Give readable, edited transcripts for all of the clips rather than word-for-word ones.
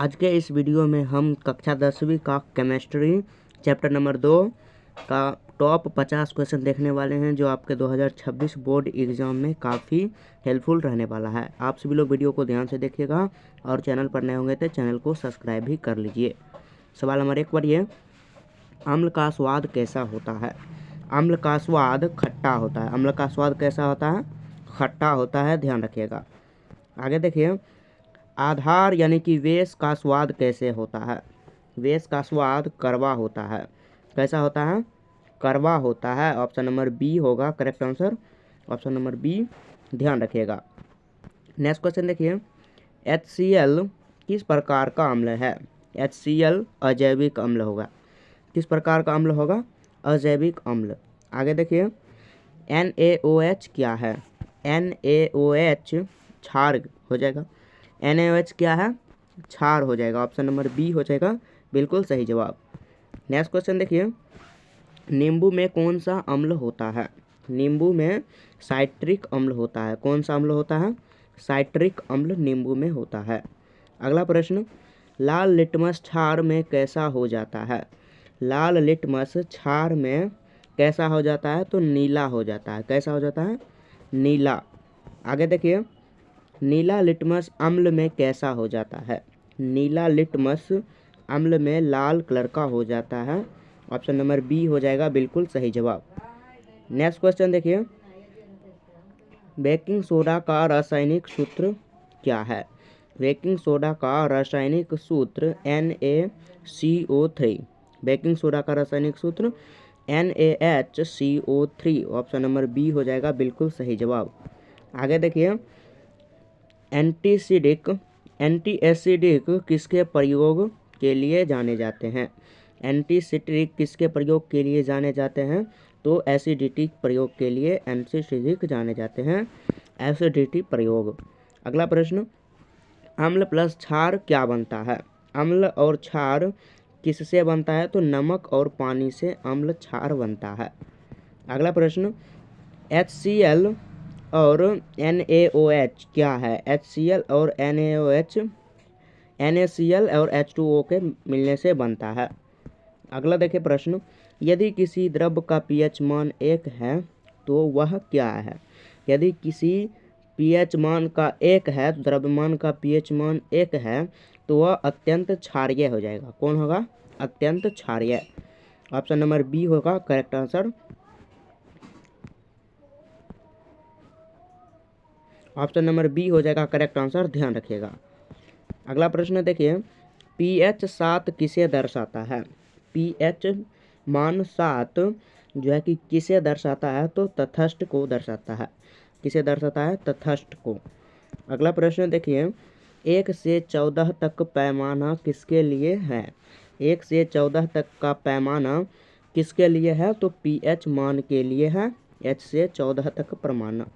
आज के इस वीडियो में हम कक्षा 10वीं का केमिस्ट्री चैप्टर नंबर 2 का टॉप 50 क्वेश्चन देखने वाले हैं, जो आपके 2026 बोर्ड एग्ज़ाम में काफ़ी हेल्पफुल रहने वाला है। आप सभी लोग वीडियो को ध्यान से देखिएगा और चैनल पर नए होंगे तो चैनल को सब्सक्राइब भी कर लीजिए। सवाल नंबर 1 पढ़िए, अम्ल का स्वाद कैसा होता है? अम्ल का स्वाद खट्टा होता है। अम्ल का स्वाद कैसा होता है? खट्टा होता है, ध्यान रखिएगा। आगे देखिए, आधार यानी कि वेश का स्वाद कैसे होता है? वेश का स्वाद कड़वा होता है। कैसा होता है? कड़वा होता है। ऑप्शन नंबर बी होगा correct answer, option number B, ध्यान रखिएगा। नेक्स्ट क्वेश्चन देखिए, HCl किस प्रकार का अम्ल है? HCl अजैविक अम्ल होगा। किस प्रकार का अम्ल होगा? अजैविक अम्ल। आगे देखिए, NaOH क्या है? NaOH क्षार हो जाएगा। NaOH क्या है? क्षार हो जाएगा। ऑप्शन नंबर बी हो जाएगा बिल्कुल सही जवाब। नेक्स्ट क्वेश्चन देखिए, नींबू में कौन सा अम्ल होता है? नींबू में साइट्रिक अम्ल होता है। कौन सा अम्ल होता है? साइट्रिक अम्ल नींबू में होता है। अगला प्रश्न, लाल लिटमस क्षार में कैसा हो जाता है? लाल लिटमस क्षार में कैसा हो जाता है? तो नीला हो जाता है। कैसा हो जाता है? नीला। आगे देखिए, नीला लिटमस अम्ल में कैसा हो जाता है? नीला लिटमस अम्ल में लाल कलर का हो जाता है। ऑप्शन नंबर बी हो जाएगा बिल्कुल सही जवाब। नेक्स्ट क्वेश्चन देखिए, बेकिंग सोडा का रासायनिक सूत्र क्या है? बेकिंग सोडा का रासायनिक सूत्र NaCO3। बेकिंग सोडा का रासायनिक सूत्र NaHCO3। ऑप्शन नंबर बी हो जाएगा बिल्कुल सही जवाब। आगे देखिए, एंटीएसिडिक किसके प्रयोग के लिए जाने जाते हैं? एंटीसिट्रिक किसके प्रयोग के लिए जाने जाते हैं? तो एसिडिटी प्रयोग के लिए एंटीसिट्रिक जाने जाते हैं। एसिडिटी प्रयोग। अगला प्रश्न, अम्ल प्लस क्षार क्या बनता है? अम्ल और क्षार किससे बनता है? तो नमक और पानी से अम्ल क्षार बनता है। अगला प्रश्न, HCl और NaOH क्या है? HCl और NaOH NaCl और H2O के मिलने से बनता है। अगला देखिए प्रश्न, यदि किसी द्रव का pH मान 1 है तो वह क्या है? यदि किसी pH मान का 1 है, द्रव्यमान का pH मान 1 है, तो वह अत्यंत क्षारीय हो जाएगा। कौन होगा? अत्यंत क्षारीय। ऑप्शन नंबर बी होगा correct answer, option number B हो जाएगा करेक्ट आंसर, ध्यान रखिएगा। अगला प्रश्न देखिए, pH 7 किसे दर्शाता है? pH मान 7 जो है कि किसे दर्शाता है? तो तटस्थ को दर्शाता है। किसे दर्शाता है? तटस्थ को। अगला प्रश्न देखिए, 1 से 14 तक पैमाना किसके लिए है? 1 से 14 तक का पैमाना किसके लिए है? तो pH मान के लिए है। H से 14 तक पैमाना।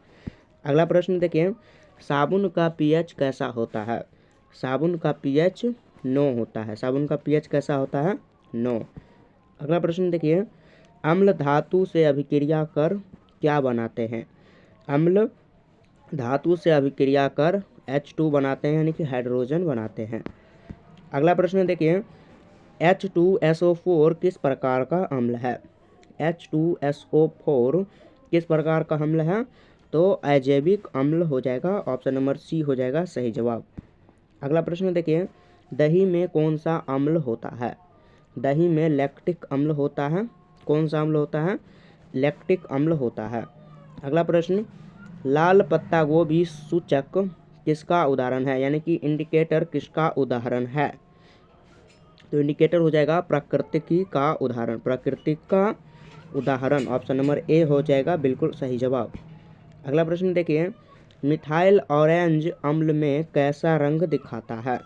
अगला प्रश्न देखिए, साबुन का pH कैसा होता है? साबुन का pH 9 होता है। साबुन का pH कैसा होता है? 9। अगला प्रश्न देखिए, अम्ल धातु से अभिक्रिया कर क्या बनाते हैं? अम्ल धातु से अभिक्रिया कर H2 बनाते हैं, यानी कि हाइड्रोजन बनाते हैं। अगला प्रश्न देखिए, H2SO4 किस प्रकार का अम्ल है? H2SO4 किस प्रकार का अम्ल है? तो अजैविक अम्ल हो जाएगा। ऑप्शन नंबर सी हो जाएगा सही जवाब। अगला प्रश्न देखिए, दही में कौन सा अम्ल होता है? दही में लैक्टिक अम्ल होता है। कौन सा अम्ल होता है? लैक्टिक अम्ल होता है। अगला प्रश्न, लाल पत्ता गोभी सूचक किसका उदाहरण है? यानी कि इंडिकेटर किसका उदाहरण है? तो इंडिकेटर हो जाएगा प्रकृति का उदाहरण। प्रकृति का उदाहरण। ऑप्शन नंबर ए हो जाएगा बिल्कुल सही जवाब। अगला प्रश्न देखिए, मिथाइल ऑरेंज अम्ल में कैसा रंग दिखाता है?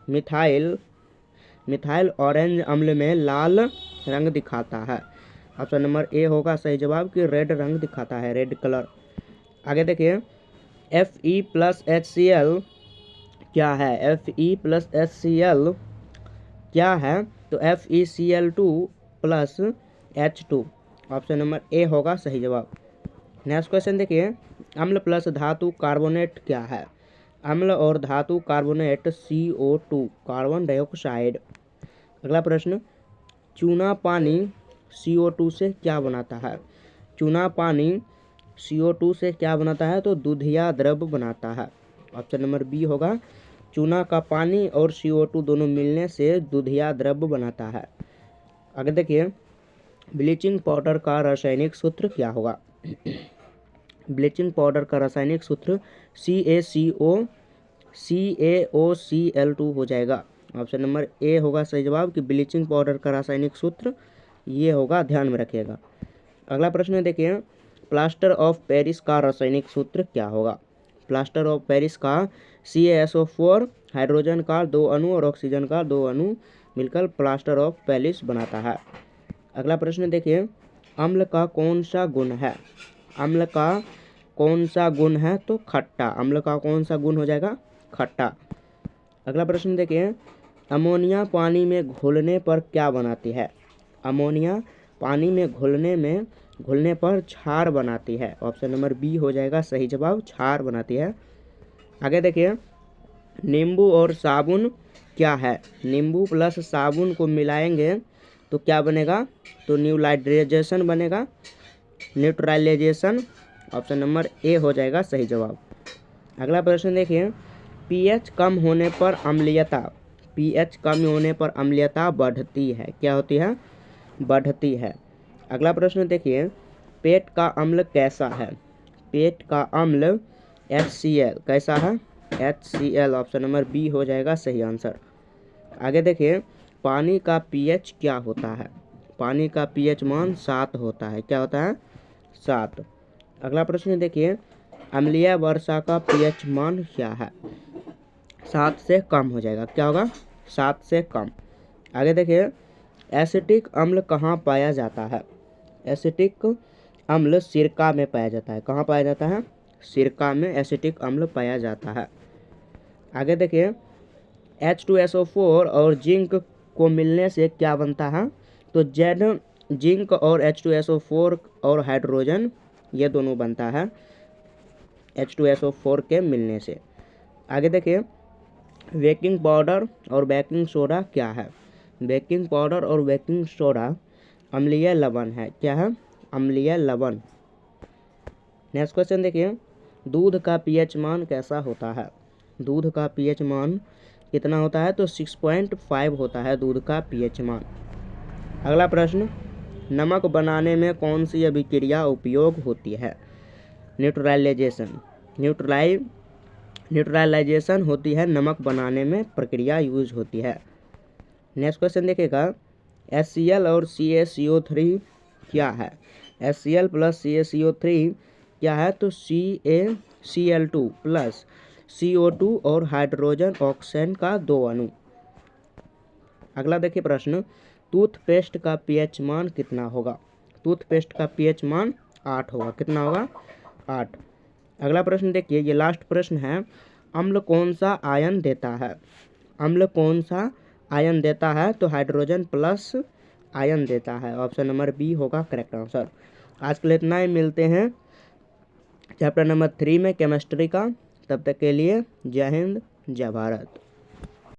मिथाइल ऑरेंज अम्ल में लाल रंग दिखाता है। ऑप्शन नंबर ए होगा सही जवाब कि रेड रंग दिखाता है, रेड कलर। आगे देखिए, Fe प्लस HCl क्या है? Fe प्लस HCl क्या है? तो FeCl2 plus H2। Option number A होगा सही जवाब। नेक्स्ट क्वेश्चन देखिए, अम्ल प्लस धातु कार्बोनेट क्या है? अम्ल और धातु कार्बोनेट CO2 कार्बन डाइऑक्साइड। अगला प्रश्न, चूना पानी CO2 से क्या बनाता है? चूना पानी CO2 से क्या बनाता है? तो दूधिया द्रव बनाता है। ऑप्शन नंबर बी होगा, चूना का पानी और CO2 दोनों मिलने से दूधिया द्रव बनाता है। आगे देखिए, ब्लीचिंग पाउडर का रासायनिक सूत्र क्या होगा? ब्लीचिंग पाउडर का रासायनिक सूत्र CaCO2 हो जाएगा। ऑप्शन नंबर ए होगा सही जवाब कि ब्लीचिंग पाउडर का रासायनिक सूत्र ये होगा, ध्यान में रखिएगा। अगला प्रश्न देखिए, प्लास्टर ऑफ पेरिस का रासायनिक सूत्र क्या होगा? प्लास्टर ऑफ पेरिस का CaSO4 हाइड्रोजन का 2 अणु और ऑक्सीजन का 2 अणु मिलकर प्लास्टर ऑफ पेरिस बनाता है। अगला प्रश्न देखिए, अम्ल का कौन सा गुण है? अम्ल का कौन सा गुण है? तो खट्टा। अम्ल का कौन सा गुण हो जाएगा? खट्टा। अगला प्रश्न देखिए, अमोनिया पानी में घुलने पर क्या बनाती है? अमोनिया पानी में घुलने पर क्षार बनाती है। ऑप्शन नंबर बी हो जाएगा सही जवाब, क्षार बनाती है। आगे देखिए, नींबू और साबुन क्या है? नींबू प्लस साबुन को मिलाएंगे तो क्या बनेगा? तो न्यूट्रलाइजेशन बनेगा, न्यूट्रलाइजेशन। ऑप्शन नंबर ए हो जाएगा सही जवाब। अगला प्रश्न देखिए, pH कम होने पर अम्लीयता, pH कम होने पर अम्लीयता बढ़ती है। क्या होती है? बढ़ती है। अगला प्रश्न देखिए, पेट का अम्ल कैसा है? पेट का अम्ल HCl कैसा है? HCl। ऑप्शन नंबर बी हो जाएगा सही आंसर। आगे देखिए, पानी का pH क्या होता है? पानी का pH मान 7 होता है। क्या होता है? 7। अगला प्रश्न देखिए, अम्लीय वर्षा का pH मान क्या है? 7 से कम हो जाएगा। क्या होगा? 7 से कम। आगे देखिए, एसिटिक अम्ल कहाँ पाया जाता है? एसिटिक अम्ल सिरका में पाया जाता है। कहाँ पाया जाता है? सिरका में एसिटिक अम्ल पाया जाता है। आगे देखिए, H2SO4 और जिंक को मिलने से क्या बनता है? तो जेड जिंक और H2SO4 और हाइड्रोजन ये दोनों बनता है H2SO4 के मिलने से। आगे देखिए, बेकिंग पाउडर और बेकिंग सोडा क्या है? बेकिंग पाउडर और बेकिंग सोडा अम्लीय लवण है। क्या है? अम्लीय लवण। नेक्स्ट क्वेश्चन देखिए, दूध का pH मान कैसा होता है? दूध का pH मान कितना होता है? तो 6.5 होता है दूध का pH मान। अगला प्रश्न, नमक बनाने में कौन सी अभिक्रिया उपयोग होती है? न्यूट्रलाइजेशन। न्यूट्रलाइजेशन होती है नमक बनाने में, प्रक्रिया यूज होती है। नेक्स्ट क्वेश्चन देखिएगा, HCl और CaCO3 क्या है? HCl प्लस CaCO3 क्या है? तो CaCl2 प्लस CO2 और हाइड्रोजन ऑक्सीजन का 2 अणु। अगला देखिए प्रश्न, टूथपेस्ट का pH मान कितना होगा? टूथपेस्ट का pH मान 8 होगा। कितना होगा? 8। अगला प्रश्न देखिए, ये लास्ट प्रश्न है, अम्ल कौन सा आयन देता है? अम्ल कौन सा आयन देता है? तो हाइड्रोजन प्लस आयन देता है। ऑप्शन नंबर बी होगा करेक्ट आंसर। आज के लिए इतना ही, मिलते हैं चैप्टर नंबर 3 में केमिस्ट्री का। तब तक के लिए जय हिंद, जय भारत।